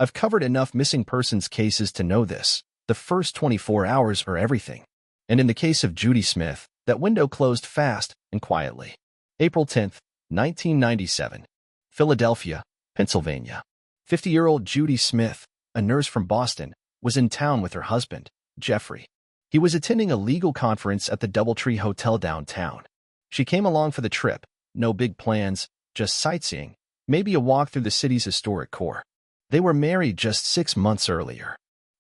I've covered enough missing persons cases to know this. The first 24 hours are everything. And in the case of Judy Smith, that window closed fast and quietly. April 10th, 1997. Philadelphia, Pennsylvania. 50-year-old Judy Smith, a nurse from Boston, was in town with her husband, Jeffrey. He was attending a legal conference at the DoubleTree Hotel downtown. She came along for the trip. No big plans, just sightseeing, maybe a walk through the city's historic core. They were married just 6 months earlier.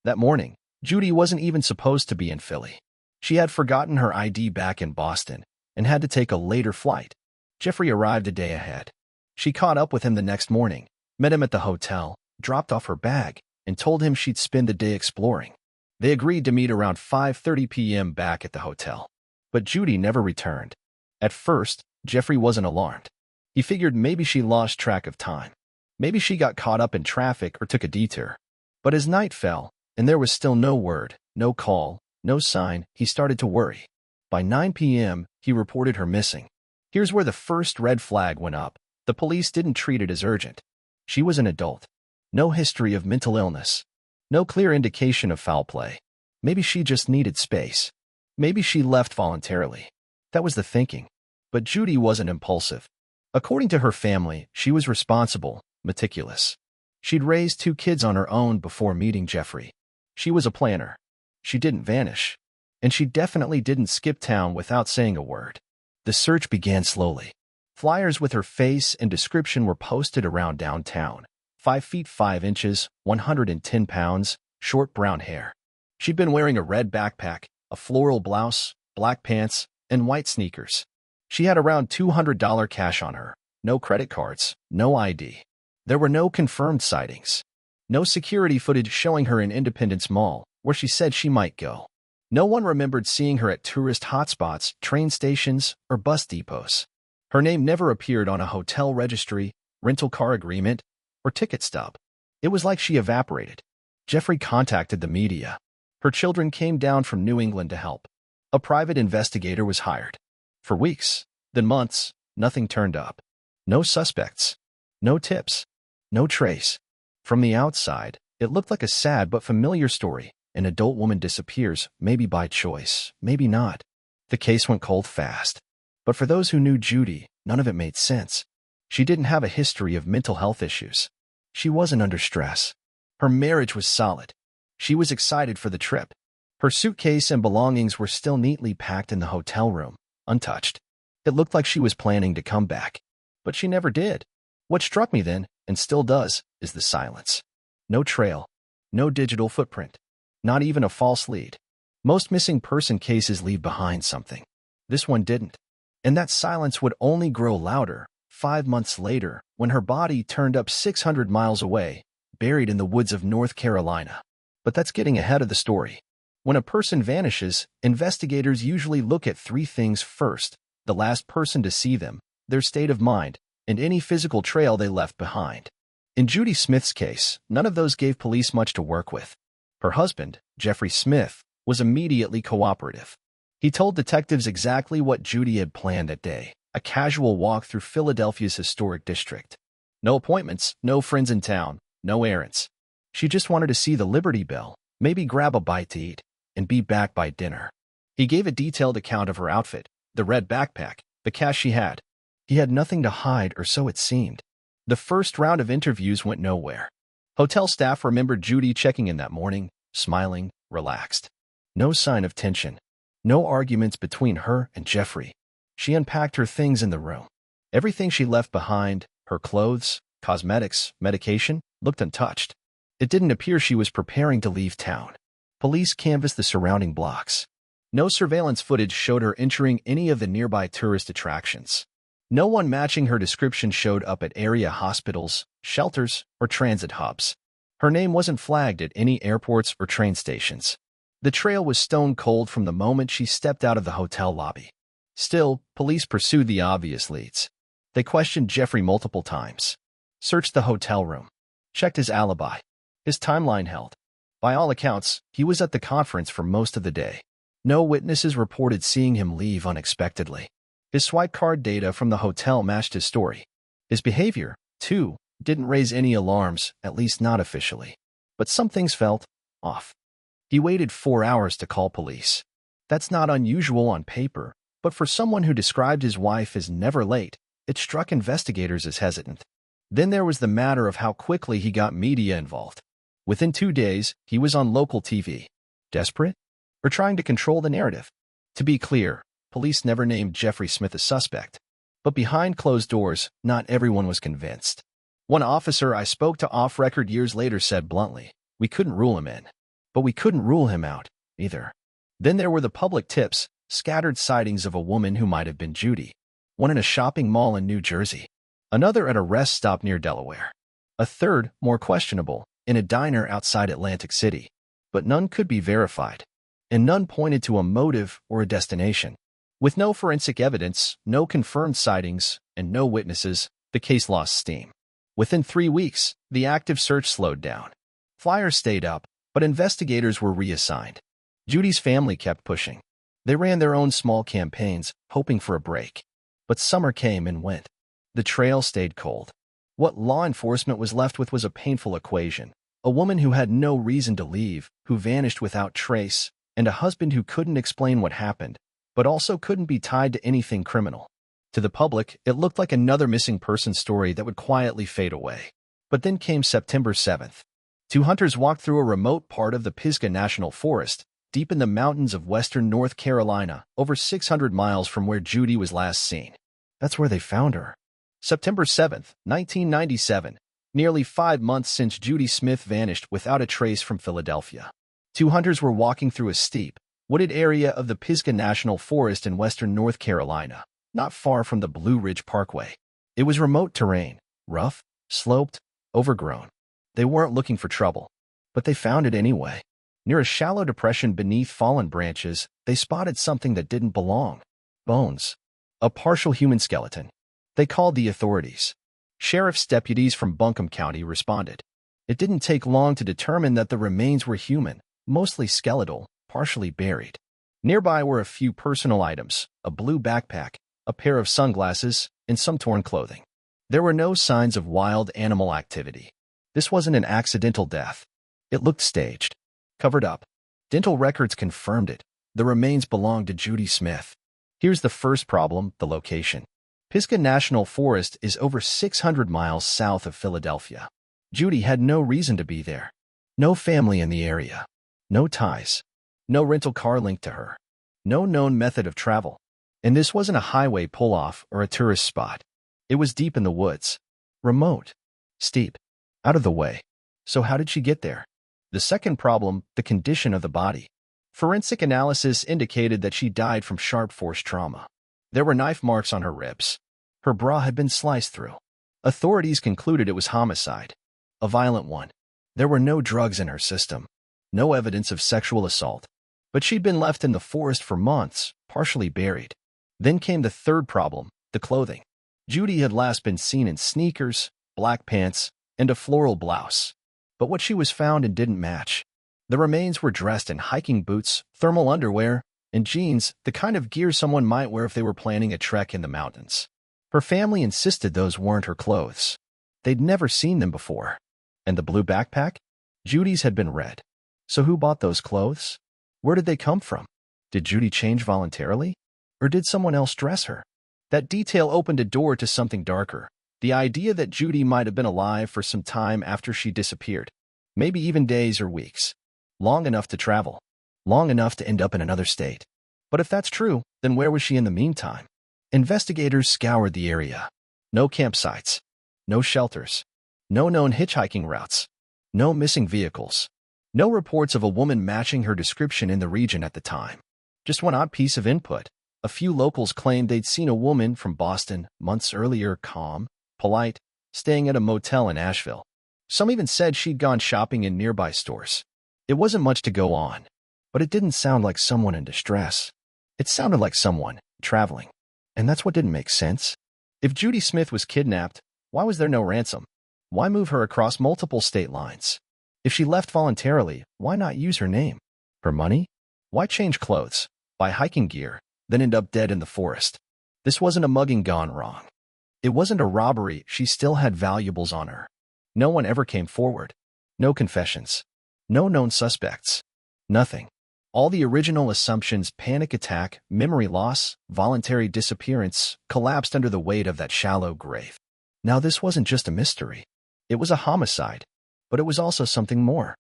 That morning, Judy wasn't even supposed to be in Philly. She had forgotten her ID back in Boston and had to take a later flight. Jeffrey arrived a day ahead. She caught up with him the next morning, met him at the hotel, dropped off her bag, and told him she'd spend the day exploring. They agreed to meet around 5:30 p.m. back at the hotel. But Judy never returned. At first, Jeffrey wasn't alarmed. He figured maybe she lost track of time. Maybe she got caught up in traffic or took a detour. But as night fell, and there was still no word, no call, no sign, he started to worry. By 9 p.m., he reported her missing. Here's where the first red flag went up. The police didn't treat it as urgent. She was an adult. No history of mental illness. No clear indication of foul play. Maybe she just needed space. Maybe she left voluntarily. That was the thinking. But Judy wasn't impulsive. According to her family, she was responsible, meticulous. She'd raised 2 kids on her own before meeting Jeffrey. She was a planner. She didn't vanish. And she definitely didn't skip town without saying a word. The search began slowly. Flyers with her face and description were posted around downtown. 5 feet 5 inches, 110 pounds, short brown hair. She'd been wearing a red backpack, a floral blouse, black pants, and white sneakers. She had around $200 cash on her. No credit cards, no ID. There were no confirmed sightings. No security footage showing her in Independence Mall, where she said she might go. No one remembered seeing her at tourist hotspots, train stations, or bus depots. Her name never appeared on a hotel registry, rental car agreement, or ticket stub. It was like she evaporated. Jeffrey contacted the media. Her children came down from New England to help. A private investigator was hired. For weeks, then months, nothing turned up. No suspects. No tips. No trace. From the outside, it looked like a sad but familiar story. An adult woman disappears, maybe by choice, maybe not. The case went cold fast. But for those who knew Judy, none of it made sense. She didn't have a history of mental health issues. She wasn't under stress. Her marriage was solid. She was excited for the trip. Her suitcase and belongings were still neatly packed in the hotel room, untouched. It looked like she was planning to come back. But she never did. What struck me then, and still does, is the silence. No trail. No digital footprint. Not even a false lead. Most missing person cases leave behind something. This one didn't. And that silence would only grow louder 5 months later when her body turned up 600 miles away, buried in the woods of North Carolina. But that's getting ahead of the story. When a person vanishes, investigators usually look at 3 things first: the last person to see them, their state of mind, and any physical trail they left behind. In Judy Smith's case, none of those gave police much to work with. Her husband, Jeffrey Smith, was immediately cooperative. He told detectives exactly what Judy had planned that day: a casual walk through Philadelphia's historic district. No appointments, no friends in town, no errands. She just wanted to see the Liberty Bell, maybe grab a bite to eat, and be back by dinner. He gave a detailed account of her outfit, the red backpack, the cash she had. He had nothing to hide, or so it seemed. The first round of interviews went nowhere. Hotel staff remembered Judy checking in that morning, smiling, relaxed. No sign of tension. No arguments between her and Jeffrey. She unpacked her things in the room. Everything she left behind, her clothes, cosmetics, medication, looked untouched. It didn't appear she was preparing to leave town. Police canvassed the surrounding blocks. No surveillance footage showed her entering any of the nearby tourist attractions. No one matching her description showed up at area hospitals, shelters, or transit hubs. Her name wasn't flagged at any airports or train stations. The trail was stone cold from the moment she stepped out of the hotel lobby. Still, police pursued the obvious leads. They questioned Jeffrey multiple times, searched the hotel room, checked his alibi. His timeline held. By all accounts, he was at the conference for most of the day. No witnesses reported seeing him leave unexpectedly. His swipe card data from the hotel matched his story. His behavior, too, didn't raise any alarms, at least not officially. But some things felt off. He waited 4 hours to call police. That's not unusual on paper, but for someone who described his wife as never late, it struck investigators as hesitant. Then there was the matter of how quickly he got media involved. Within 2 days, he was on local TV. Desperate? Or trying to control the narrative? To be clear, police never named Jeffrey Smith a suspect. But behind closed doors, not everyone was convinced. One officer I spoke to off-record years later said bluntly, "We couldn't rule him in. But we couldn't rule him out, either." Then there were the public tips, scattered sightings of a woman who might have been Judy. One in a shopping mall in New Jersey. Another at a rest stop near Delaware. A third, more questionable, in a diner outside Atlantic City. But none could be verified. And none pointed to a motive or a destination. With no forensic evidence, no confirmed sightings, and no witnesses, the case lost steam. Within 3 weeks, the active search slowed down. Flyers stayed up, but investigators were reassigned. Judy's family kept pushing. They ran their own small campaigns, hoping for a break. But summer came and went. The trail stayed cold. What law enforcement was left with was a painful equation. A woman who had no reason to leave, who vanished without trace, and a husband who couldn't explain what happened, but also couldn't be tied to anything criminal. To the public, it looked like another missing person story that would quietly fade away. But then came September 7th. 2 hunters walked through a remote part of the Pisgah National Forest, deep in the mountains of western North Carolina, over 600 miles from where Judy was last seen. That's where they found her. September 7th, 1997, nearly 5 months since Judy Smith vanished without a trace from Philadelphia. 2 hunters were walking through a steep, wooded area of the Pisgah National Forest in western North Carolina, not far from the Blue Ridge Parkway. It was remote terrain, rough, sloped, overgrown. They weren't looking for trouble, but they found it anyway. Near a shallow depression beneath fallen branches, they spotted something that didn't belong. Bones. A partial human skeleton. They called the authorities. Sheriff's deputies from Buncombe County responded. It didn't take long to determine that the remains were human, mostly skeletal, partially buried. Nearby were a few personal items, a blue backpack, a pair of sunglasses, and some torn clothing. There were no signs of wild animal activity. This wasn't an accidental death. It looked staged. Covered up. Dental records confirmed it. The remains belonged to Judy Smith. Here's the first problem, the location. Pisgah National Forest is over 600 miles south of Philadelphia. Judy had no reason to be there. No family in the area. No ties. No rental car linked to her. No known method of travel. And this wasn't a highway pull-off or a tourist spot. It was deep in the woods. Remote. Steep. Out of the way. So how did she get there? The second problem, the condition of the body. Forensic analysis indicated that she died from sharp force trauma. There were knife marks on her ribs. Her bra had been sliced through. Authorities concluded it was homicide. A violent one. There were no drugs in her system. No evidence of sexual assault. But she'd been left in the forest for months, partially buried. Then came the third problem, the clothing. Judy had last been seen in sneakers, black pants, and a floral blouse. But what she was found in didn't match. The remains were dressed in hiking boots, thermal underwear, and jeans, the kind of gear someone might wear if they were planning a trek in the mountains. Her family insisted those weren't her clothes. They'd never seen them before. And the blue backpack? Judy's had been red. So who bought those clothes? Where did they come from? Did Judy change voluntarily? Or did someone else dress her? That detail opened a door to something darker. The idea that Judy might have been alive for some time after she disappeared. Maybe even days or weeks. Long enough to travel. Long enough to end up in another state. But if that's true, then where was she in the meantime? Investigators scoured the area. No campsites. No shelters. No known hitchhiking routes. No missing vehicles. No reports of a woman matching her description in the region at the time. Just one odd piece of input. A few locals claimed they'd seen a woman from Boston months earlier, calm, polite, staying at a motel in Asheville. Some even said she'd gone shopping in nearby stores. It wasn't much to go on, but it didn't sound like someone in distress. It sounded like someone traveling. And that's what didn't make sense. If Judy Smith was kidnapped, why was there no ransom? Why move her across multiple state lines? If she left voluntarily, why not use her name? Her money? Why change clothes, buy hiking gear, then end up dead in the forest? This wasn't a mugging gone wrong. It wasn't a robbery, she still had valuables on her. No one ever came forward. No confessions. No known suspects. Nothing. All the original assumptions, panic attack, memory loss, voluntary disappearance, collapsed under the weight of that shallow grave. Now this wasn't just a mystery. It was a homicide, but it was also something more.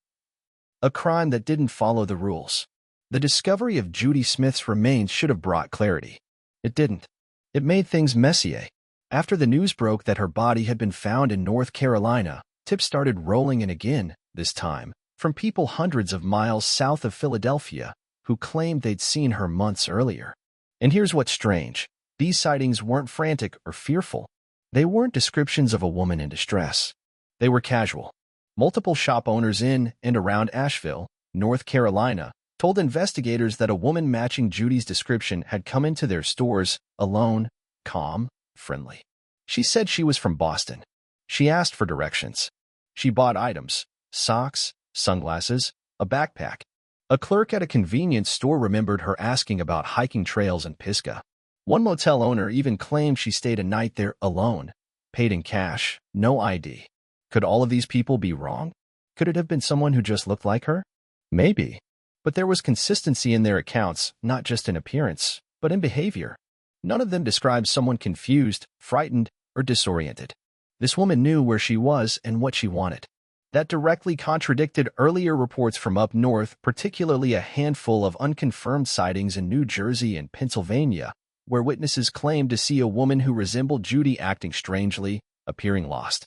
A crime that didn't follow the rules. The discovery of Judy Smith's remains should have brought clarity. It didn't. It made things messier. After the news broke that her body had been found in North Carolina, tips started rolling in again, this time, from people hundreds of miles south of Philadelphia who claimed they'd seen her months earlier. And here's what's strange. These sightings weren't frantic or fearful. They weren't descriptions of a woman in distress. They were casual. Multiple shop owners in and around Asheville, North Carolina, told investigators that a woman matching Judy's description had come into their stores, alone, calm, friendly. She said she was from Boston. She asked for directions. She bought items, socks, sunglasses, a backpack. A clerk at a convenience store remembered her asking about hiking trails in Pisgah. One motel owner even claimed she stayed a night there alone, paid in cash, no ID. Could all of these people be wrong? Could it have been someone who just looked like her? Maybe. But there was consistency in their accounts, not just in appearance, but in behavior. None of them described someone confused, frightened, or disoriented. This woman knew where she was and what she wanted. That directly contradicted earlier reports from up north, particularly a handful of unconfirmed sightings in New Jersey and Pennsylvania, where witnesses claimed to see a woman who resembled Judy acting strangely, appearing lost,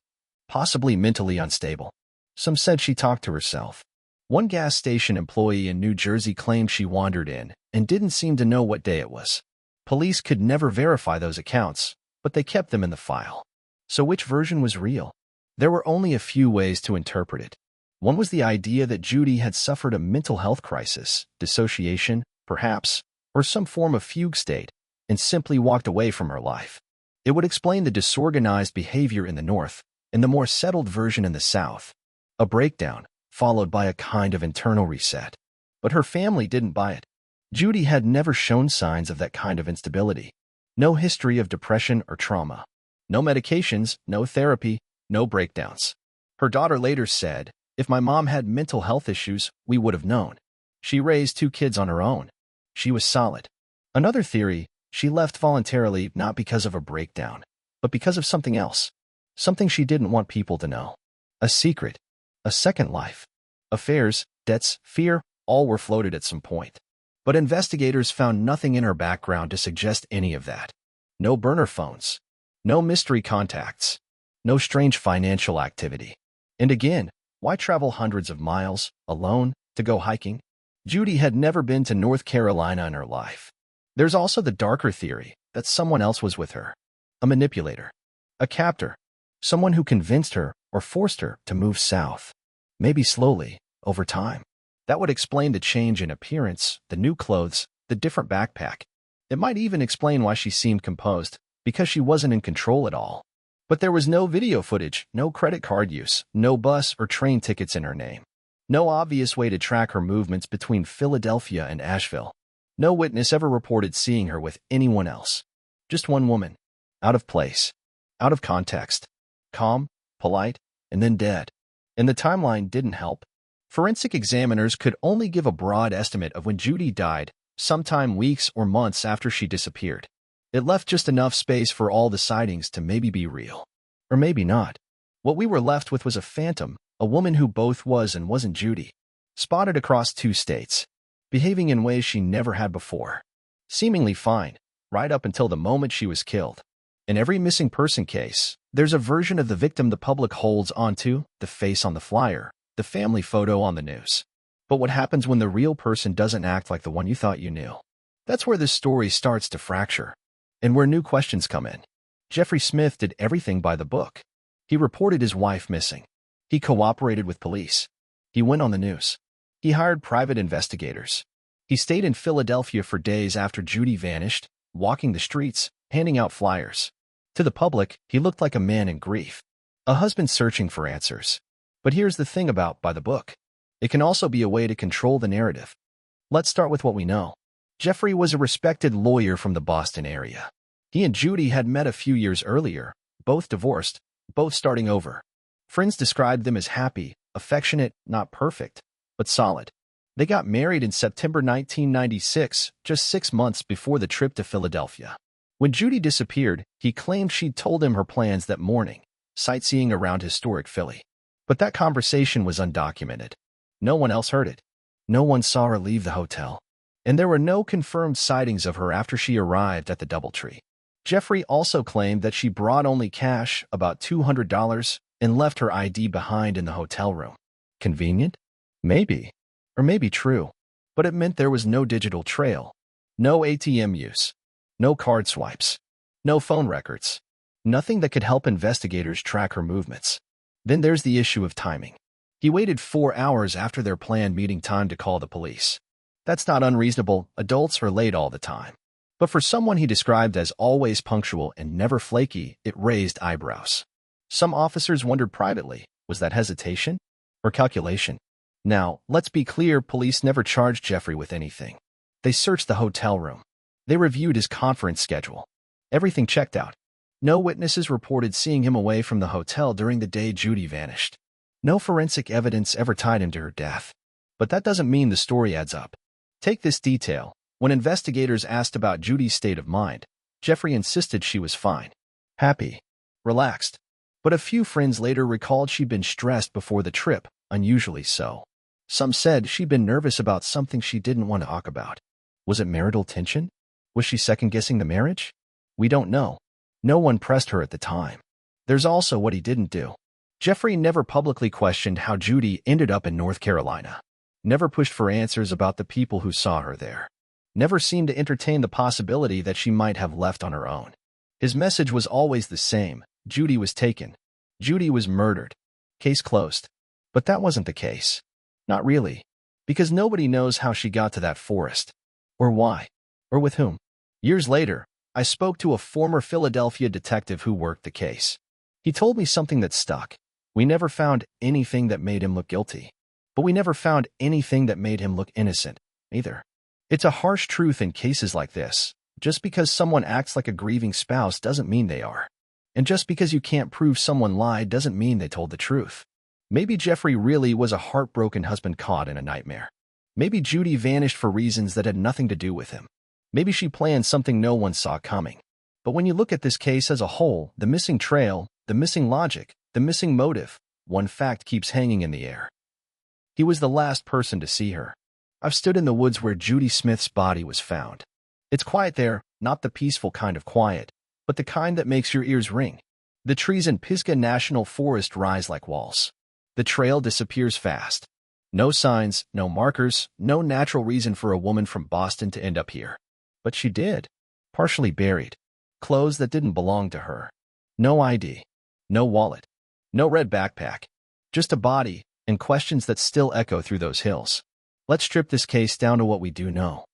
possibly mentally unstable. Some said she talked to herself. One gas station employee in New Jersey claimed she wandered in and didn't seem to know what day it was. Police could never verify those accounts, but they kept them in the file. So which version was real? There were only a few ways to interpret it. One was the idea that Judy had suffered a mental health crisis, dissociation, perhaps, or some form of fugue state, and simply walked away from her life. It would explain the disorganized behavior in the north and the more settled version in the south. A breakdown, followed by a kind of internal reset. But her family didn't buy it. Judy had never shown signs of that kind of instability. No history of depression or trauma. No medications, no therapy, no breakdowns. Her daughter later said, "If my mom had mental health issues, we would have known. She raised 2 kids on her own. She was solid." Another theory, she left voluntarily not because of a breakdown, but because of something else. Something she didn't want people to know. A secret. A second life. Affairs, debts, fear, all were floated at some point. But investigators found nothing in her background to suggest any of that. No burner phones. No mystery contacts. No strange financial activity. And again, why travel hundreds of miles, alone, to go hiking? Judy had never been to North Carolina in her life. There's also the darker theory that someone else was with her. A manipulator. A captor. Someone who convinced her or forced her to move south. Maybe slowly, over time. That would explain the change in appearance, the new clothes, the different backpack. It might even explain why she seemed composed, because she wasn't in control at all. But there was no video footage, no credit card use, no bus or train tickets in her name. No obvious way to track her movements between Philadelphia and Asheville. No witness ever reported seeing her with anyone else. Just one woman. Out of place. Out of context. Calm, polite, and then dead. And the timeline didn't help. Forensic examiners could only give a broad estimate of when Judy died, sometime weeks or months after she disappeared. It left just enough space for all the sightings to maybe be real. Or maybe not. What we were left with was a phantom, a woman who both was and wasn't Judy. Spotted across 2 states. Behaving in ways she never had before. Seemingly fine, right up until the moment she was killed. In every missing person case, there's a version of the victim the public holds onto, the face on the flyer, the family photo on the news. But what happens when the real person doesn't act like the one you thought you knew? That's where this story starts to fracture. And where new questions come in. Jeffrey Smith did everything by the book. He reported his wife missing. He cooperated with police. He went on the news. He hired private investigators. He stayed in Philadelphia for days after Judy vanished, walking the streets, handing out flyers. To the public, he looked like a man in grief. A husband searching for answers. But here's the thing about by the book. It can also be a way to control the narrative. Let's start with what we know. Jeffrey was a respected lawyer from the Boston area. He and Judy had met a few years earlier, both divorced, both starting over. Friends described them as happy, affectionate, not perfect, but solid. They got married in September 1996, just 6 months before the trip to Philadelphia. When Judy disappeared, he claimed she'd told him her plans that morning, sightseeing around historic Philly. But that conversation was undocumented. No one else heard it. No one saw her leave the hotel. And there were no confirmed sightings of her after she arrived at the DoubleTree. Jeffrey also claimed that she brought only cash, about $200, and left her ID behind in the hotel room. Convenient? Maybe. Or maybe true. But it meant there was no digital trail, no ATM use, no card swipes, no phone records, nothing that could help investigators track her movements. Then there's the issue of timing. He waited 4 hours after their planned meeting time to call the police. That's not unreasonable. Adults are late all the time. But for someone he described as always punctual and never flaky, it raised eyebrows. Some officers wondered privately, was that hesitation or calculation? Now, let's be clear, police never charged Jeffrey with anything. They searched the hotel room. They reviewed his conference schedule. Everything checked out. No witnesses reported seeing him away from the hotel during the day Judy vanished. No forensic evidence ever tied him to her death. But that doesn't mean the story adds up. Take this detail. When investigators asked about Judy's state of mind, Jeffrey insisted she was fine, happy, relaxed. But a few friends later recalled she'd been stressed before the trip, unusually so. Some said she'd been nervous about something she didn't want to talk about. Was it marital tension? Was she second-guessing the marriage? We don't know. No one pressed her at the time. There's also what he didn't do. Jeffrey never publicly questioned how Judy ended up in North Carolina. Never pushed for answers about the people who saw her there. Never seemed to entertain the possibility that she might have left on her own. His message was always the same. Judy was taken. Judy was murdered. Case closed. But that wasn't the case. Not really. Because nobody knows how she got to that forest. Or why. Or with whom. Years later, I spoke to a former Philadelphia detective who worked the case. He told me something that stuck. We never found anything that made him look guilty. But we never found anything that made him look innocent, either. It's a harsh truth in cases like this. Just because someone acts like a grieving spouse doesn't mean they are. And just because you can't prove someone lied doesn't mean they told the truth. Maybe Jeffrey really was a heartbroken husband caught in a nightmare. Maybe Judy vanished for reasons that had nothing to do with him. Maybe she planned something no one saw coming. But when you look at this case as a whole, the missing trail, the missing logic, the missing motive, one fact keeps hanging in the air. He was the last person to see her. I've stood in the woods where Judy Smith's body was found. It's quiet there, not the peaceful kind of quiet, but the kind that makes your ears ring. The trees in Pisgah National Forest rise like walls. The trail disappears fast. No signs, no markers, no natural reason for a woman from Boston to end up here. But she did. Partially buried. Clothes that didn't belong to her. No ID. No wallet. No red backpack. Just a body, and questions that still echo through those hills. Let's strip this case down to what we do know.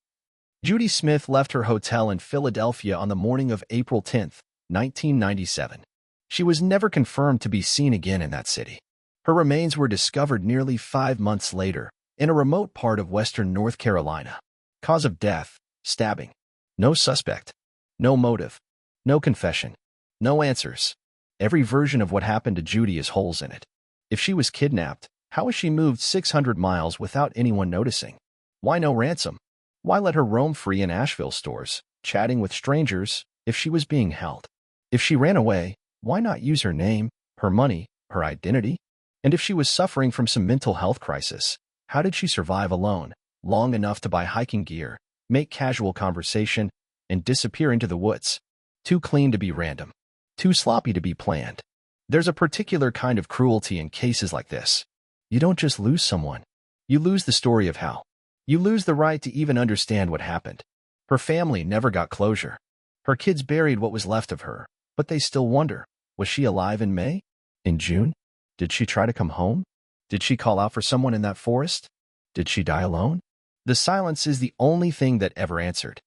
Judy Smith left her hotel in Philadelphia on the morning of April 10, 1997. She was never confirmed to be seen again in that city. Her remains were discovered nearly 5 months later, in a remote part of western North Carolina. Cause of death, stabbing. No suspect. No motive. No confession. No answers. Every version of what happened to Judy has holes in it. If she was kidnapped, how was she moved 600 miles without anyone noticing? Why no ransom? Why let her roam free in Asheville stores, chatting with strangers, if she was being held? If she ran away, why not use her name, her money, her identity? And if she was suffering from some mental health crisis, how did she survive alone, long enough to buy hiking gear, make casual conversation, and disappear into the woods? Too clean to be random. Too sloppy to be planned. There's a particular kind of cruelty in cases like this. You don't just lose someone. You lose the story of how. You lose the right to even understand what happened. Her family never got closure. Her kids buried what was left of her, but they still wonder, was she alive in May? In June? Did she try to come home? Did she call out for someone in that forest? Did she die alone? The silence is the only thing that ever answered.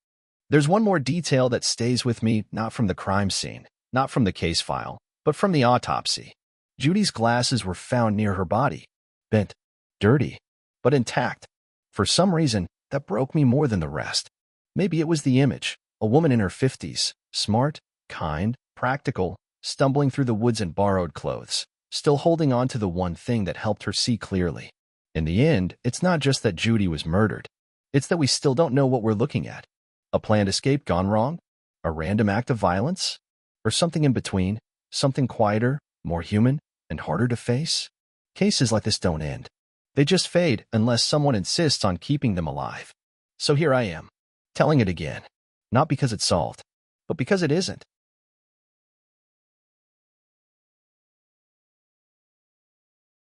There's one more detail that stays with me, not from the crime scene, not from the case file, but from the autopsy. Judy's glasses were found near her body. Bent, dirty, but intact. For some reason, that broke me more than the rest. Maybe it was the image, a woman in her 50s, smart, kind, practical, stumbling through the woods in borrowed clothes, still holding on to the one thing that helped her see clearly. In the end, it's not just that Judy was murdered. It's that we still don't know what we're looking at. A planned escape gone wrong? A random act of violence? Or something in between? Something quieter, more human, and harder to face? Cases like this don't end. They just fade unless someone insists on keeping them alive. So here I am, telling it again. Not because it's solved, but because it isn't.